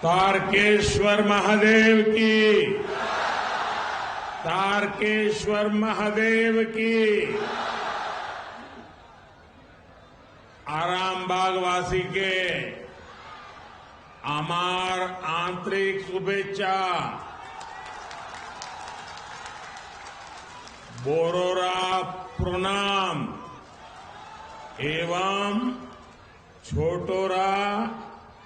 तारकेश्वर महादेव की, तारकेश्वर महादेव की। आरामबाग वासी के अमार आंतरिक शुभेच्छा। बोरोरा प्रणाम एवं छोटोरा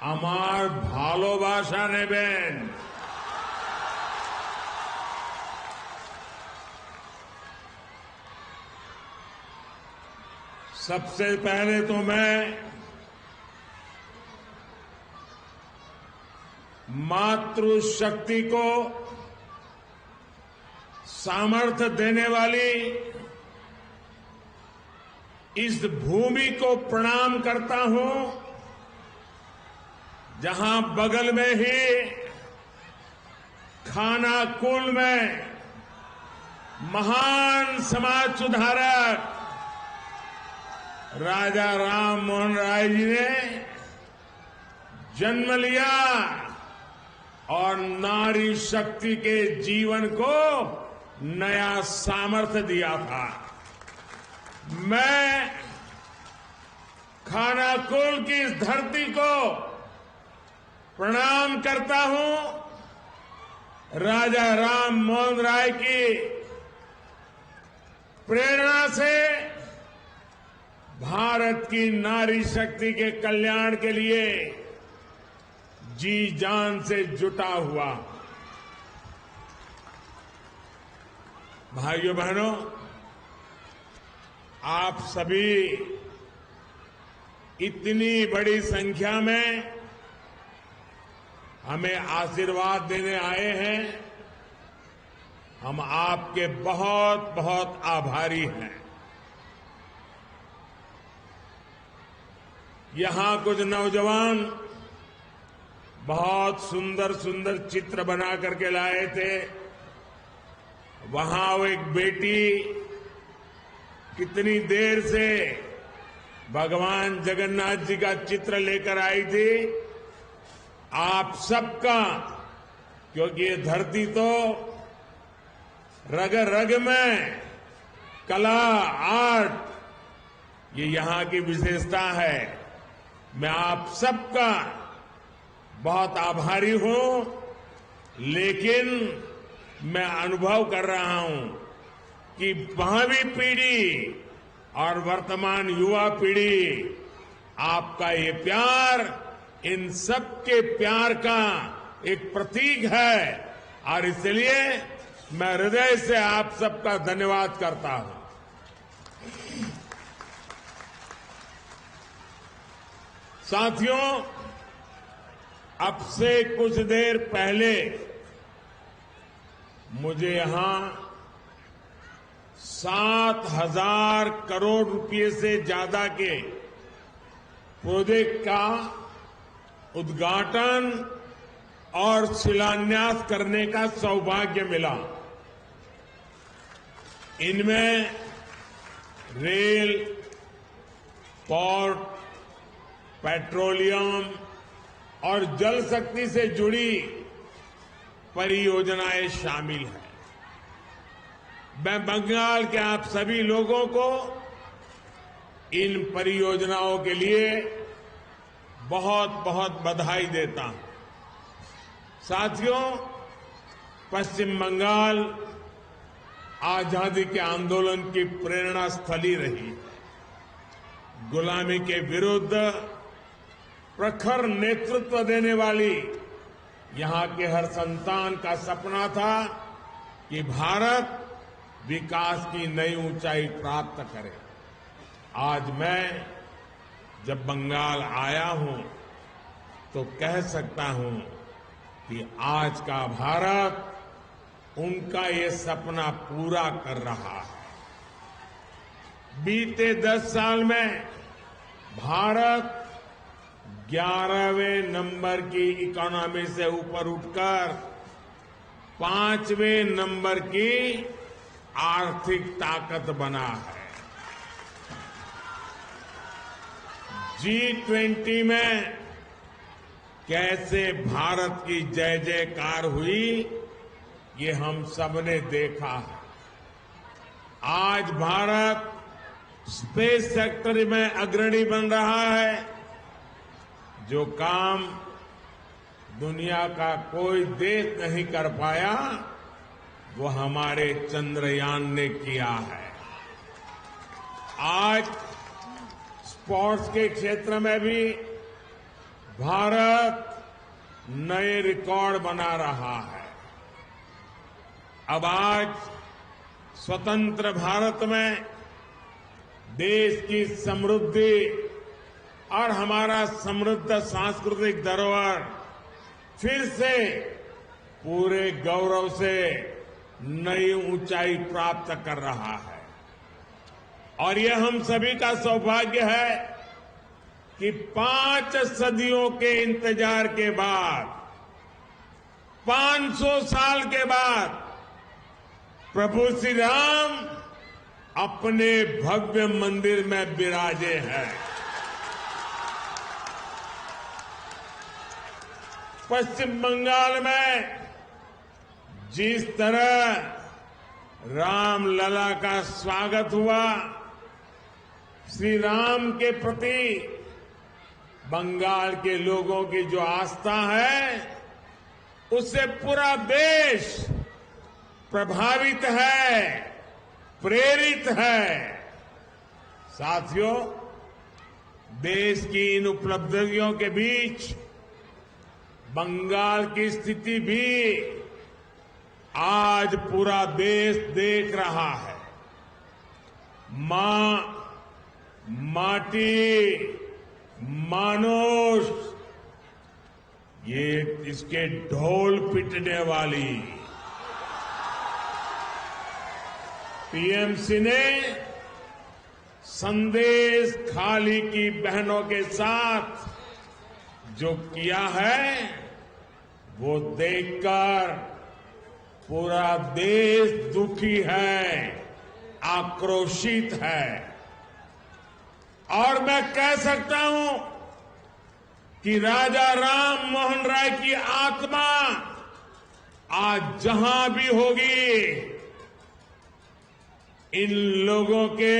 अमार भालोबासा नेबेन। सबसे पहले तो मैं मातृशक्ति को सामर्थ्य देने वाली इस भूमि को प्रणाम करता हूं, जहां बगल में ही खानाकुल में महान समाज सुधारक राजा राम मोहन राय जी ने जन्म लिया और नारी शक्ति के जीवन को नया सामर्थ्य दिया था। मैं खानाकुल की इस धरती को प्रणाम करता हूं। राजा राम मोहन राय की प्रेरणा से भारत की नारी शक्ति के कल्याण के लिए जी जान से जुटा हुआ। भाइयों बहनों, आप सभी इतनी बड़ी संख्या में हमें आशीर्वाद देने आए हैं, हम आपके बहुत बहुत आभारी हैं। यहां कुछ नौजवान बहुत सुंदर सुंदर चित्र बना करके लाए थे। वहां वो एक बेटी कितनी देर से भगवान जगन्नाथ जी का चित्र लेकर आई थी। आप सबका, क्योंकि ये धरती तो रग रग में कला, आर्ट, ये यहां की विशेषता है। मैं आप सबका बहुत आभारी हूं, लेकिन मैं अनुभव कर रहा हूं कि भावी पीढ़ी और वर्तमान युवा पीढ़ी, आपका ये प्यार इन सबके प्यार का एक प्रतीक है और इसलिए मैं हृदय से आप सबका धन्यवाद करता हूं। साथियों, अब से कुछ देर पहले मुझे यहां 7,000 करोड़ रुपए से ज्यादा के प्रोजेक्ट का उद्घाटन और शिलान्यास करने का सौभाग्य मिला। इनमें रेल, पोर्ट, पेट्रोलियम और जल शक्ति से जुड़ी परियोजनाएं शामिल हैं। मैं बंगाल के आप सभी लोगों को इन परियोजनाओं के लिए बहुत बहुत बधाई देता हूं। साथियों, पश्चिम बंगाल आजादी के आंदोलन की प्रेरणा स्थली रही। गुलामी के विरुद्ध प्रखर नेतृत्व देने वाली यहां के हर संतान का सपना था कि भारत विकास की नई ऊंचाई प्राप्त करे। आज मैं जब बंगाल आया हूं तो कह सकता हूं कि आज का भारत उनका ये सपना पूरा कर रहा है। बीते 10 साल में भारत 11वें नंबर की इकोनॉमी से ऊपर उठकर 5वें नंबर की आर्थिक ताकत बना है। G20 में कैसे भारत की जय जयकार हुई, ये हम सबने देखा है। आज भारत स्पेस सेक्टर में अग्रणी बन रहा है। जो काम दुनिया का कोई देश नहीं कर पाया, वो हमारे चंद्रयान ने किया है। आज स्पोर्ट्स के क्षेत्र में भी भारत नए रिकॉर्ड बना रहा है। अब आज स्वतंत्र भारत में देश की समृद्धि और हमारा समृद्ध सांस्कृतिक धरोहर फिर से पूरे गौरव से नई ऊंचाई प्राप्त कर रहा है। और यह हम सभी का सौभाग्य है कि 5 सदियों के इंतजार के बाद, 500 साल के बाद प्रभु श्री राम अपने भव्य मंदिर में विराजे हैं। पश्चिम बंगाल में जिस तरह रामलला का स्वागत हुआ, श्री राम के प्रति बंगाल के लोगों की जो आस्था है, उससे पूरा देश प्रभावित है, प्रेरित है। साथियों, देश की इन उपलब्धियों के बीच बंगाल की स्थिति भी आज पूरा देश देख रहा है। मां, माटी, मानुष, ये इसके ढोल पिटने वाली टीएमसी ने संदेश खाली की बहनों के साथ जो किया है, वो देखकर पूरा देश दुखी है, आक्रोशित है। और मैं कह सकता हूं कि राजा राम मोहन राय की आत्मा आज जहां भी होगी, इन लोगों के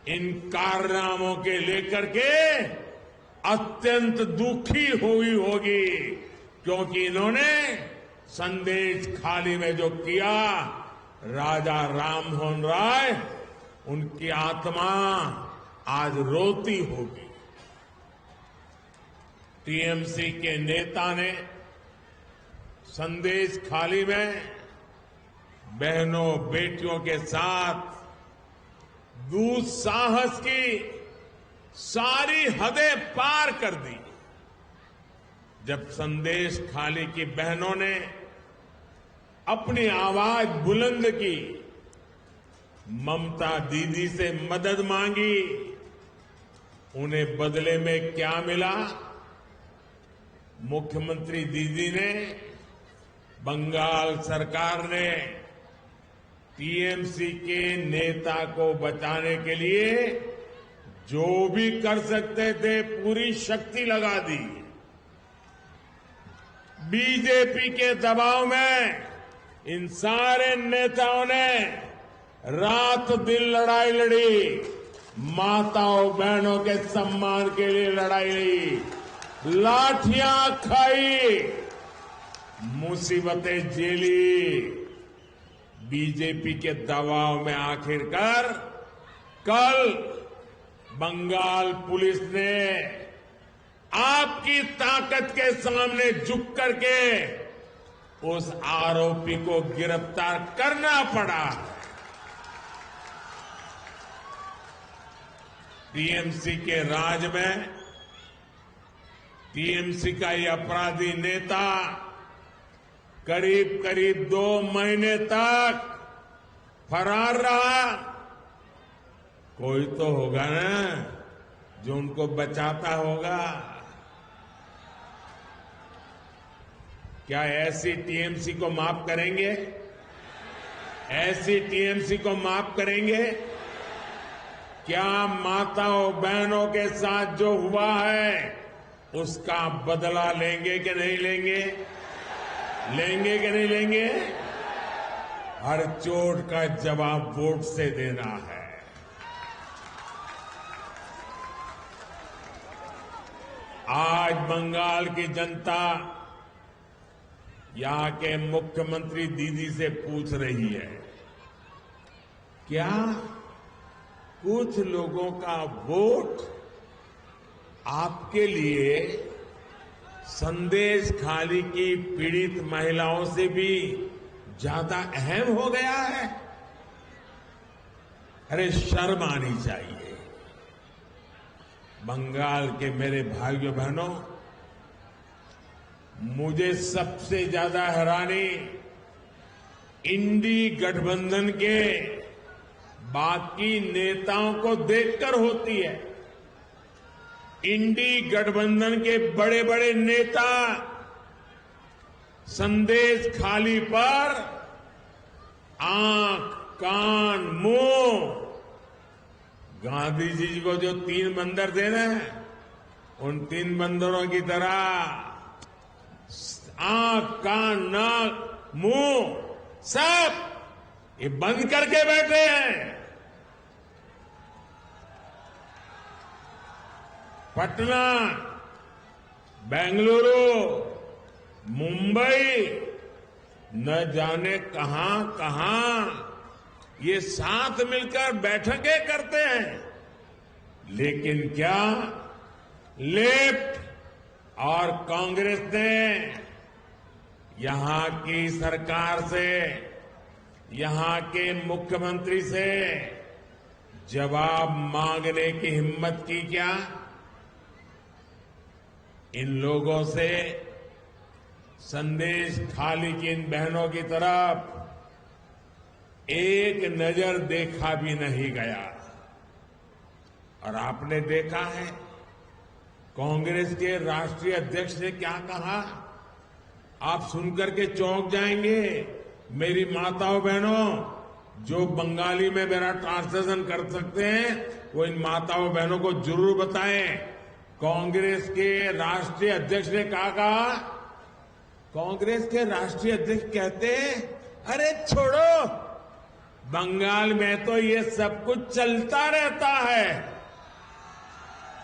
इन कारनामों के लेकर के अत्यंत दुखी हुई होगी, क्योंकि इन्होंने संदेश खाली में जो किया, राजा राम मोहन राय, उनकी आत्मा आज रोती होगी। टीएमसी के नेता ने संदेश खाली में बहनों बेटियों के साथ दुस्साहस की सारी हदें पार कर दी। जब संदेश खाली की बहनों ने अपनी आवाज बुलंद की, ममता दीदी से मदद मांगी, उन्हें बदले में क्या मिला? मुख्यमंत्री दीदी ने, बंगाल सरकार ने टीएमसी के नेता को बचाने के लिए जो भी कर सकते थे पूरी शक्ति लगा दी। बीजेपी के दबाव में इन सारे नेताओं ने रात दिन लड़ाई लड़ी, माताओं बहनों के सम्मान के लिए लड़ाई लड़ी, लाठियां खाई, मुसीबतें झेली। बीजेपी के दबाव में आखिरकार कल बंगाल पुलिस ने आपकी ताकत के सामने झुक करके उस आरोपी को गिरफ्तार करना पड़ा। टीएमसी के राज में टीएमसी का ये अपराधी नेता करीब करीब 2 महीने तक फरार रहा। कोई तो होगा ना जो उनको बचाता होगा। क्या ऐसी टीएमसी को माफ करेंगे? ऐसी टीएमसी को माफ करेंगे? क्या माताओं बहनों के साथ जो हुआ है उसका बदला लेंगे कि नहीं लेंगे? लेंगे कि नहीं लेंगे? हर चोट का जवाब वोट से देना है। आज बंगाल की जनता यहां के मुख्यमंत्री दीदी से पूछ रही है, क्या कुछ लोगों का वोट आपके लिए संदेश खाली की पीड़ित महिलाओं से भी ज्यादा अहम हो गया है? अरे शर्म आनी चाहिए। बंगाल के मेरे भाइयों बहनों, मुझे सबसे ज्यादा हैरानी इंडी गठबंधन के बाकी नेताओं को देखकर होती है। इंडी गठबंधन के बड़े बड़े नेता संदेश खाली पर आंख, कान, मुंह, गांधी जी को जो 3 बंदर दे रहे हैं, उन 3 बंदरों की तरह आंख, कान, नाक, मुंह सब ये बंद करके बैठे हैं। पटना, बेंगलुरु, मुंबई, न जाने कहां कहां ये साथ मिलकर बैठकें करते हैं, लेकिन क्या लेफ्ट और कांग्रेस ने यहां की सरकार से, यहां के मुख्यमंत्री से जवाब मांगने की हिम्मत की क्या? इन लोगों से संदेश खाली की इन बहनों की तरफ एक नजर देखा भी नहीं गया। और आपने देखा है कांग्रेस के राष्ट्रीय अध्यक्ष ने क्या कहा? आप सुनकर के चौंक जाएंगे। मेरी माताओं बहनों, जो बंगाली में मेरा ट्रांसलेशन कर सकते हैं वो इन माताओं बहनों को जरूर बताएं। कांग्रेस के राष्ट्रीय अध्यक्ष ने क्या कहा? कांग्रेस के राष्ट्रीय अध्यक्ष कहते हैं, अरे छोड़ो, बंगाल में तो ये सब कुछ चलता रहता है।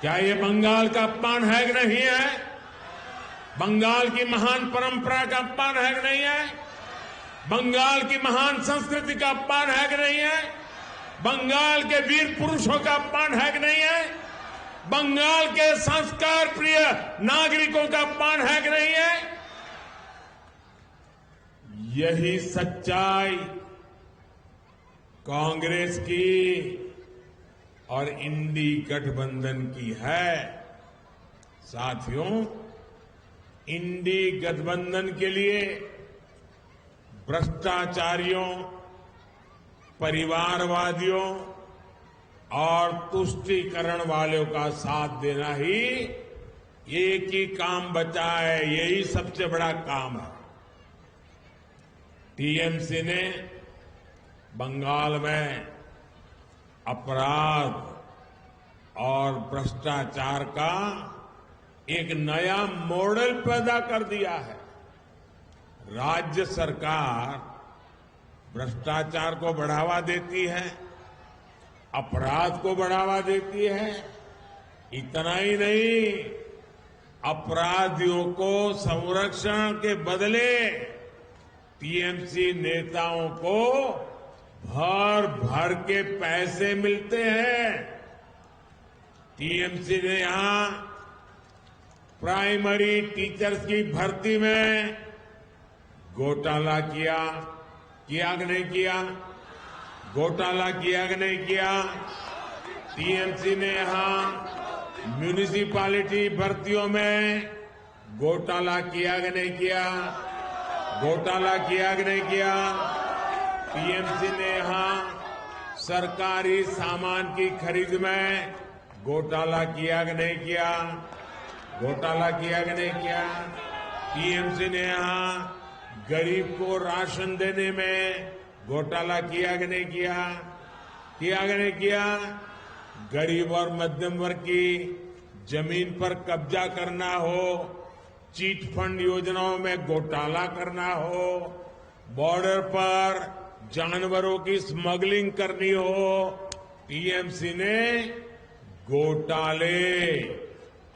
क्या ये बंगाल का अपमान है कि नहीं है? बंगाल की महान परंपरा का अपमान है कि नहीं है? बंगाल की महान संस्कृति का अपमान है कि नहीं है? बंगाल के वीर पुरुषों का अपमान है कि नहीं है? बंगाल के संस्कार प्रिय नागरिकों का अपमान है कि नहीं है? यही सच्चाई कांग्रेस की और इंडी गठबंधन की है। साथियों, इंडी गठबंधन के लिए भ्रष्टाचारियों, परिवारवादियों और तुष्टीकरण वालों का साथ देना ही एक ही काम बचा है। यही सबसे बड़ा काम है। टीएमसी ने बंगाल में अपराध और भ्रष्टाचार का एक नया मॉडल पैदा कर दिया है। राज्य सरकार भ्रष्टाचार को बढ़ावा देती है, अपराध को बढ़ावा देती है। इतना ही नहीं, अपराधियों को संरक्षण के बदले टीएमसी नेताओं को भर भर के पैसे मिलते हैं। टीएमसी ने यहां प्राइमरी टीचर्स की भर्ती में घोटाला किया कि नहीं किया? घोटाला किया कि नहीं किया? टीएमसी ने यहां म्यूनिसिपैलिटी भर्तियों में घोटाला किया कि नहीं किया? घोटाला किया कि नहीं किया? टीएमसी ने यहां सरकारी सामान की खरीद में घोटाला किया कि नहीं किया? घोटाला किया कि नहीं किया? टीएमसी ने यहां गरीब को राशन देने में घोटाला किया कि नहीं किया? किया कि नहीं किया? गरीब और मध्यम वर्ग की जमीन पर कब्जा करना हो, चीट फंड योजनाओं में घोटाला करना हो, बॉर्डर पर जानवरों की स्मगलिंग करनी हो, टीएमसी ने घोटाले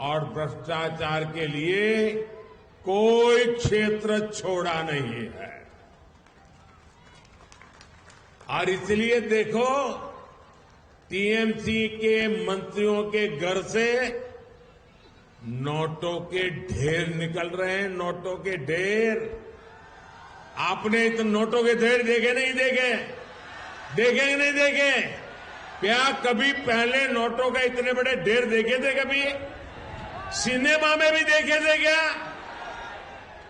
और भ्रष्टाचार के लिए कोई क्षेत्र छोड़ा नहीं है। और इसलिए देखो, टीएमसी के मंत्रियों के घर से नोटों के ढेर निकल रहे हैं, नोटों के ढेर। आपने तो नोटों के ढेर देखे नहीं देखे? देखे कि नहीं देखे? क्या कभी पहले नोटों का इतने बड़े ढेर देखे थे? कभी सिनेमा में भी देखे थे क्या?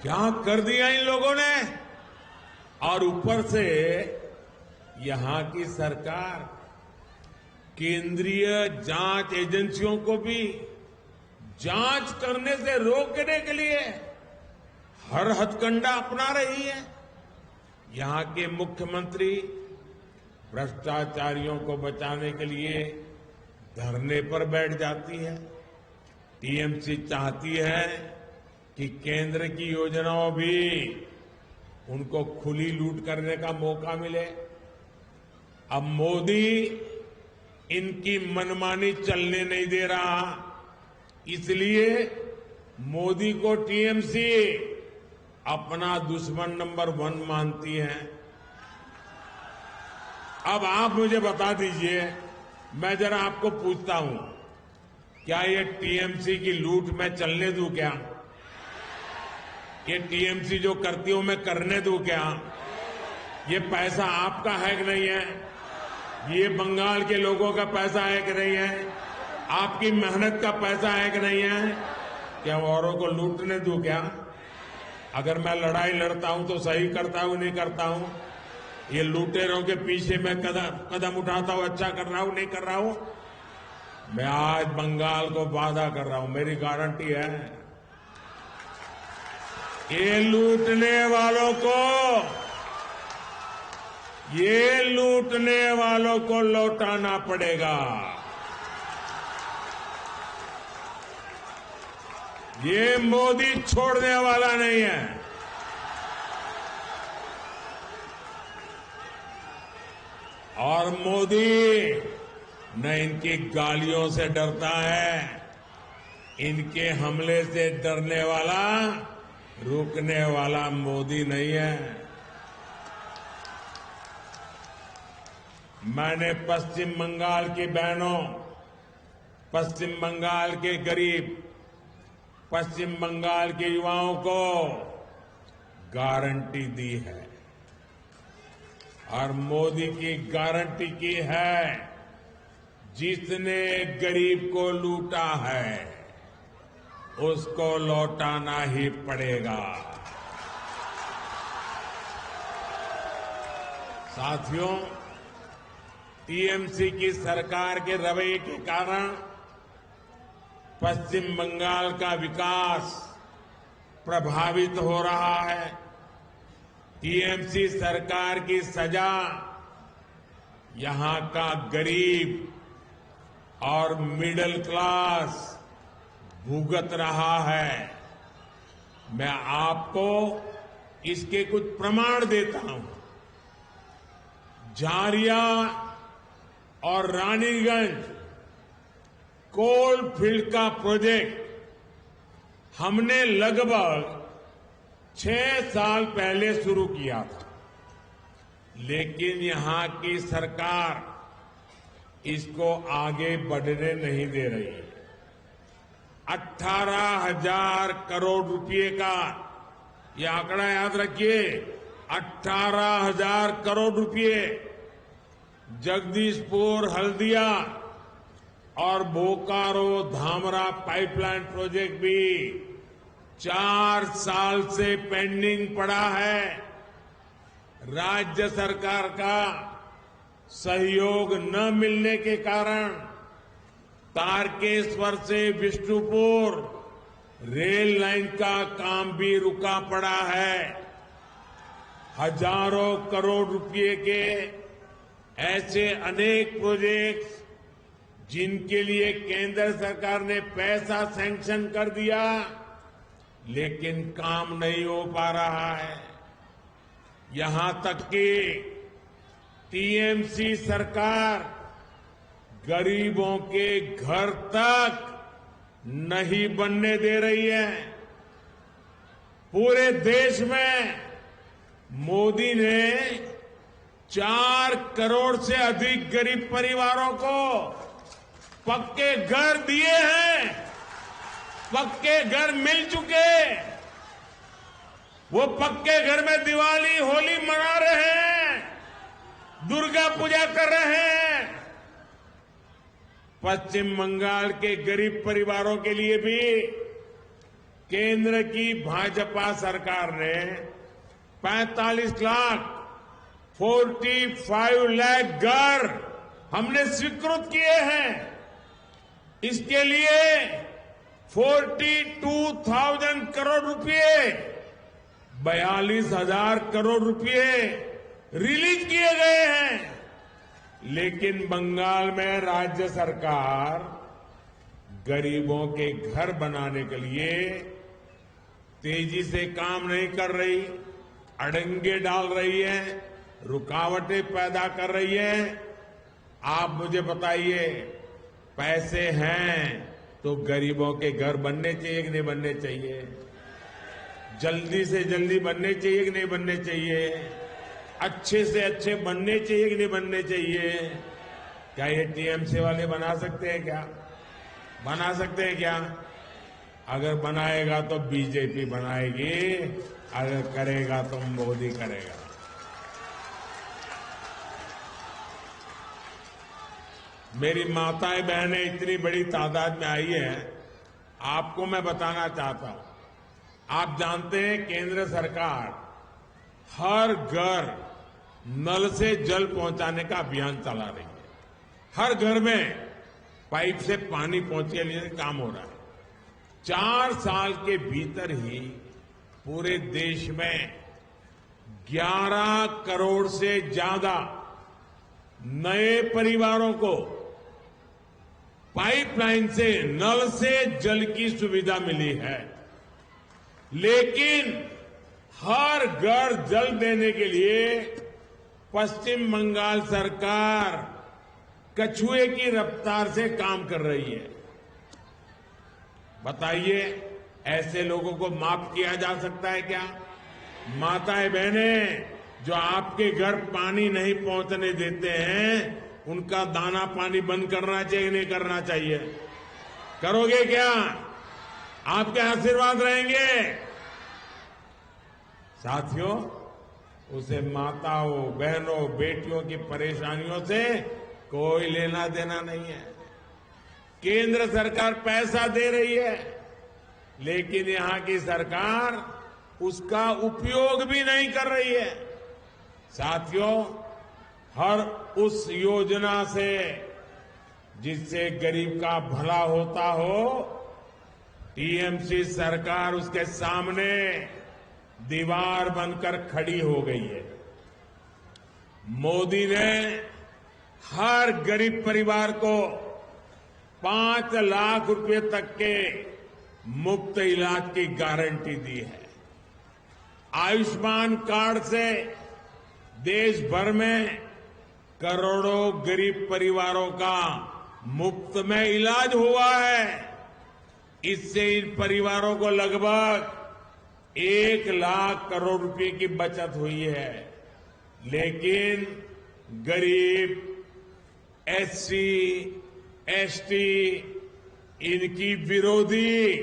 क्या कर दिया इन लोगों ने। और ऊपर से यहां की सरकार केंद्रीय जांच एजेंसियों को भी जांच करने से रोकने के लिए हर हथकंडा अपना रही है। यहां के मुख्यमंत्री भ्रष्टाचारियों को बचाने के लिए धरने पर बैठ जाती है। टीएमसी चाहती है कि केंद्र की योजनाओं भी उनको खुली लूट करने का मौका मिले। अब मोदी इनकी मनमानी चलने नहीं दे रहा, इसलिए मोदी को टीएमसी अपना दुश्मन नंबर 1 मानती है। अब आप मुझे बता दीजिए, मैं जरा आपको पूछता हूं, क्या ये टीएमसी की लूट मैं चलने दूं क्या? ये टीएमसी जो करती हूं मैं करने दूं क्या? ये पैसा आपका है कि नहीं है? ये बंगाल के लोगों का पैसा है कि नहीं है? आपकी मेहनत का पैसा है कि नहीं है? क्या औरों को लूटने दूं क्या? अगर मैं लड़ाई लड़ता हूं तो सही करता हूं नहीं करता हूं? ये लुटेरों के पीछे मैं कदम उठाता हूं, अच्छा कर रहा हूं नहीं कर रहा हूं? मैं आज बंगाल को वादा कर रहा हूं, मेरी गारंटी है, ये लूटने वालों को लौटाना पड़ेगा। ये मोदी छोड़ने वाला नहीं है। और मोदी न इनकी गालियों से डरता है, इनके हमले से डरने वाला, रुकने वाला मोदी नहीं है। मैंने पश्चिम बंगाल की बहनों, पश्चिम बंगाल के गरीब, पश्चिम बंगाल के युवाओं को गारंटी दी है और मोदी की गारंटी की है, जिसने गरीब को लूटा है उसको लौटाना ही पड़ेगा। साथियों, टीएमसी की सरकार के रवैये के कारण पश्चिम बंगाल का विकास प्रभावित हो रहा है। टीएमसी सरकार की सजा यहां का गरीब और मिडिल क्लास भुगत रहा है। मैं आपको इसके कुछ प्रमाण देता हूं। झारिया और रानीगंज कोल फील्ड का प्रोजेक्ट हमने लगभग 6 साल पहले शुरू किया था, लेकिन यहां की सरकार इसको आगे बढ़ने नहीं दे रही है। 18,000 करोड़ रुपए का ये आंकड़ा याद रखिए, 18,000 करोड़ रुपए जगदीशपुर, हल्दिया और बोकारो धामरा पाइपलाइन प्रोजेक्ट भी 4 साल से पेंडिंग पड़ा है। राज्य सरकार का सहयोग न मिलने के कारण तारकेश्वर से विष्णुपुर रेल लाइन का काम भी रुका पड़ा है। हजारों करोड़ रुपए के ऐसे अनेक प्रोजेक्ट्स जिनके लिए केंद्र सरकार ने पैसा सैंक्शन कर दिया, लेकिन काम नहीं हो पा रहा है। यहां तक कि टीएमसी सरकार गरीबों के घर तक नहीं बनने दे रही है। पूरे देश में मोदी ने 4 करोड़ से अधिक गरीब परिवारों को पक्के घर दिए हैं, पक्के घर मिल चुके। वो पक्के घर में दिवाली होली मना रहे हैं, दुर्गा पूजा कर रहे हैं। पश्चिम बंगाल के गरीब परिवारों के लिए भी केंद्र की भाजपा सरकार ने 45 लाख 45 लाख घर हमने स्वीकृत किए हैं। इसके लिए 42,000 करोड़ रुपए, 42,000 करोड़ रुपए रिलीज किए गए हैं। लेकिन बंगाल में राज्य सरकार गरीबों के घर बनाने के लिए तेजी से काम नहीं कर रही, अड़ंगे डाल रही है, रुकावटें पैदा कर रही है। आप मुझे बताइए, पैसे हैं तो गरीबों के घर बनने चाहिए कि नहीं बनने चाहिए? जल्दी से जल्दी बनने चाहिए कि नहीं बनने चाहिए? अच्छे से अच्छे बनने चाहिए कि नहीं बनने चाहिए? क्या ये टीएमसी वाले बना सकते हैं क्या? बना सकते हैं क्या? अगर बनाएगा तो बीजेपी बनाएगी, अगर करेगा तो मोदी करेगा। मेरी माताएं बहनें इतनी बड़ी तादाद में आई है, आपको मैं बताना चाहता हूं। आप जानते हैं केंद्र सरकार हर घर नल से जल पहुंचाने का अभियान चला रही है। हर घर में पाइप से पानी पहुंचने लिए काम हो रहा है। 4 साल के भीतर ही पूरे देश में 11 करोड़ से ज्यादा नए परिवारों को पाइपलाइन से, नल से जल की सुविधा मिली है। लेकिन हर घर जल देने के लिए पश्चिम बंगाल सरकार कछुए की रफ्तार से काम कर रही है। बताइए, ऐसे लोगों को माफ किया जा सकता है क्या? माताएं बहनें जो आपके घर पानी नहीं पहुंचने देते हैं, उनका दाना पानी बंद करना चाहिए नहीं करना चाहिए? करोगे क्या? आपके आशीर्वाद रहेंगे। साथियों, उसे माताओं, बहनों, बेटियों की परेशानियों से कोई लेना देना नहीं है। केंद्र सरकार पैसा दे रही है, लेकिन यहां की सरकार उसका उपयोग भी नहीं कर रही है। साथियों, हर उस योजना से जिससे गरीब का भला होता हो, टीएमसी सरकार उसके सामने दीवार बनकर खड़ी हो गई है। मोदी ने हर गरीब परिवार को 5 लाख रुपए तक के मुफ्त इलाज की गारंटी दी है। आयुष्मान कार्ड से देश भर में करोड़ों गरीब परिवारों का मुफ्त में इलाज हुआ है। इससे इन परिवारों को लगभग 1 लाख करोड़ रुपए की बचत हुई है। लेकिन गरीब, एससी, एसटी, इनकी विरोधी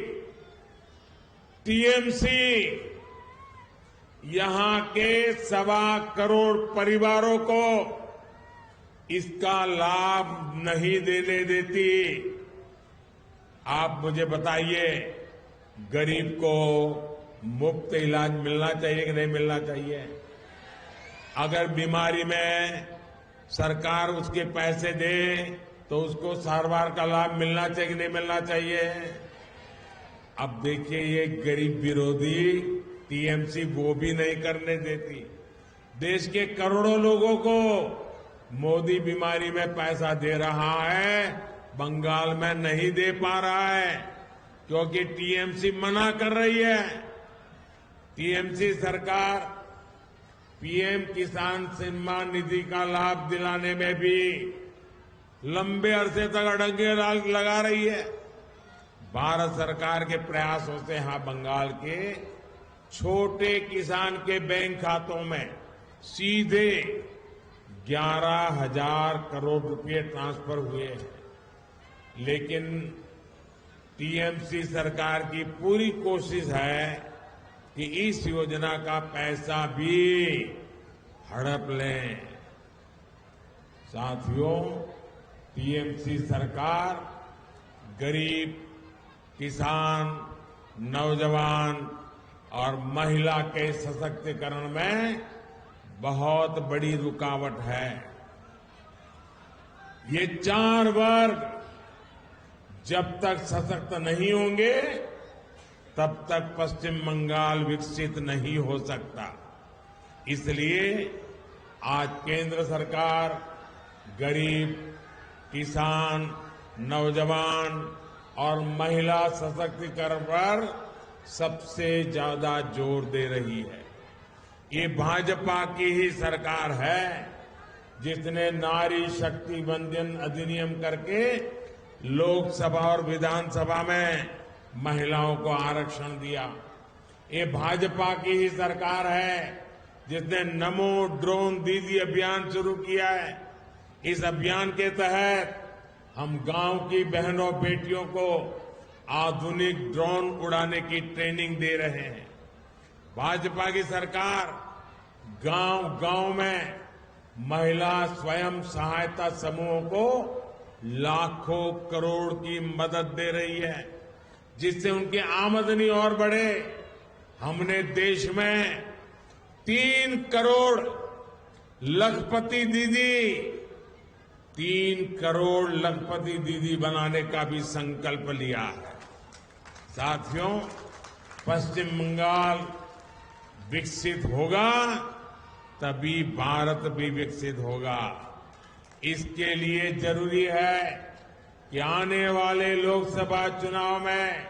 टीएमसी यहां के 1.25 करोड़ परिवारों को इसका लाभ नहीं देने देती। आप मुझे बताइए, गरीब को मुफ्त इलाज मिलना चाहिए कि नहीं मिलना चाहिए? अगर बीमारी में सरकार उसके पैसे दे तो उसको सारवार का लाभ मिलना चाहिए कि नहीं मिलना चाहिए? अब देखिए, ये गरीब विरोधी टीएमसी वो भी नहीं करने देती। देश के करोड़ों लोगों को मोदी बीमारी में पैसा दे रहा है, बंगाल में नहीं दे पा रहा है क्योंकि टीएमसी मना कर रही है। टीएमसी सरकार पीएम किसान सम्मान निधि का लाभ दिलाने में भी लंबे अरसे तक अड़ंगे लगा रही है। भारत सरकार के प्रयासों से यहां बंगाल के छोटे किसान के बैंक खातों में सीधे 11,000 करोड़ रुपए ट्रांसफर हुए हैं। लेकिन टीएमसी सरकार की पूरी कोशिश है कि इस योजना का पैसा भी हड़प लें। साथियों, टीएमसी सरकार गरीब, किसान, नौजवान और महिला के सशक्तिकरण में बहुत बड़ी रुकावट है। ये 4 वर्ग जब तक सशक्त नहीं होंगे तब तक पश्चिम बंगाल विकसित नहीं हो सकता। इसलिए आज केंद्र सरकार गरीब, किसान, नौजवान और महिला सशक्तिकरण पर सबसे ज्यादा जोर दे रही है। ये भाजपा की ही सरकार है जिसने नारी शक्ति वंदन अधिनियम करके लोकसभा और विधानसभा में महिलाओं को आरक्षण दिया। ये भाजपा की ही सरकार है जिसने नमो ड्रोन दीदी अभियान शुरू किया है। इस अभियान के तहत हम गांव की बहनों बेटियों को आधुनिक ड्रोन उड़ाने की ट्रेनिंग दे रहे हैं। भाजपा की सरकार गांव-गांव में महिला स्वयं सहायता समूहों को लाखों करोड़ की मदद दे रही है जिससे उनकी आमदनी और बढ़े। हमने देश में 3 करोड़ लखपति दीदी 3 करोड़ लखपति दीदी बनाने का भी संकल्प लिया है। साथियों, पश्चिम बंगाल विकसित होगा तभी भारत भी विकसित होगा। इसके लिए जरूरी है कि आने वाले लोकसभा चुनाव में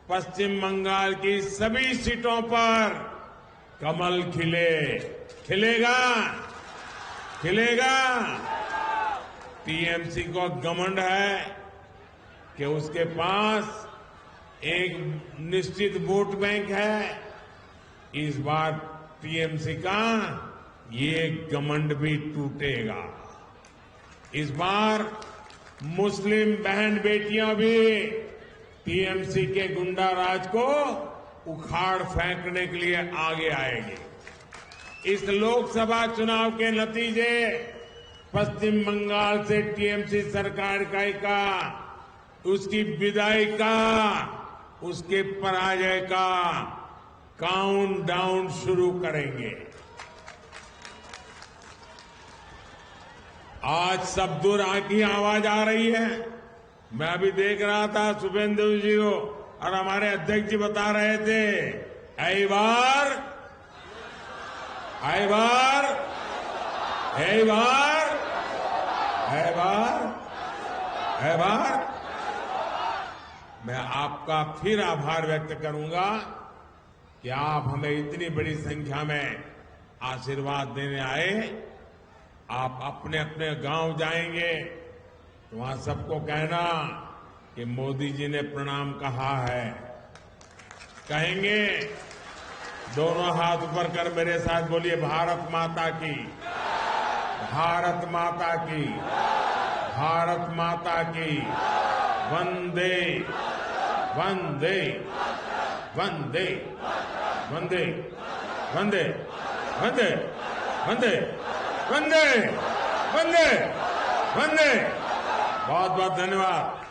पश्चिम बंगाल की सभी सीटों पर कमल खिले। खिलेगा? खिलेगा? टीएमसी को घमंड है कि उसके पास एक निश्चित वोट बैंक है। इस बार टीएमसी का ये घमंड भी टूटेगा। इस बार मुस्लिम बहन बेटियां भी टीएमसी के गुंडा राज को उखाड़ फेंकने के लिए आगे आएगी। इस लोकसभा चुनाव के नतीजे पश्चिम बंगाल से टीएमसी सरकार का उसकी विदाई का, उसके पराजय का काउंटडाउन शुरू करेंगे। आज सब दूर की आवाज आ रही है। मैं अभी देख रहा था शुभेंदु जी को और हमारे अध्यक्ष जी बता रहे थे, ऐ बार, ऐ बार, ऐ बार, ऐ बार, ऐ बार। मैं आपका फिर आभार व्यक्त करूंगा कि आप हमें इतनी बड़ी संख्या में आशीर्वाद देने आए। आप अपने अपने गांव जाएंगे तो वहां सबको कहना कि मोदी जी ने प्रणाम कहा है। कहेंगे? दोनों हाथ ऊपर कर मेरे साथ बोलिए, भारत माता की, भारत माता की, भारत माता की, वंदे वंदे वंदे वंदे वंदे वंदे वंदे वंदे वंदे वंदे। बहुत बहुत धन्यवाद।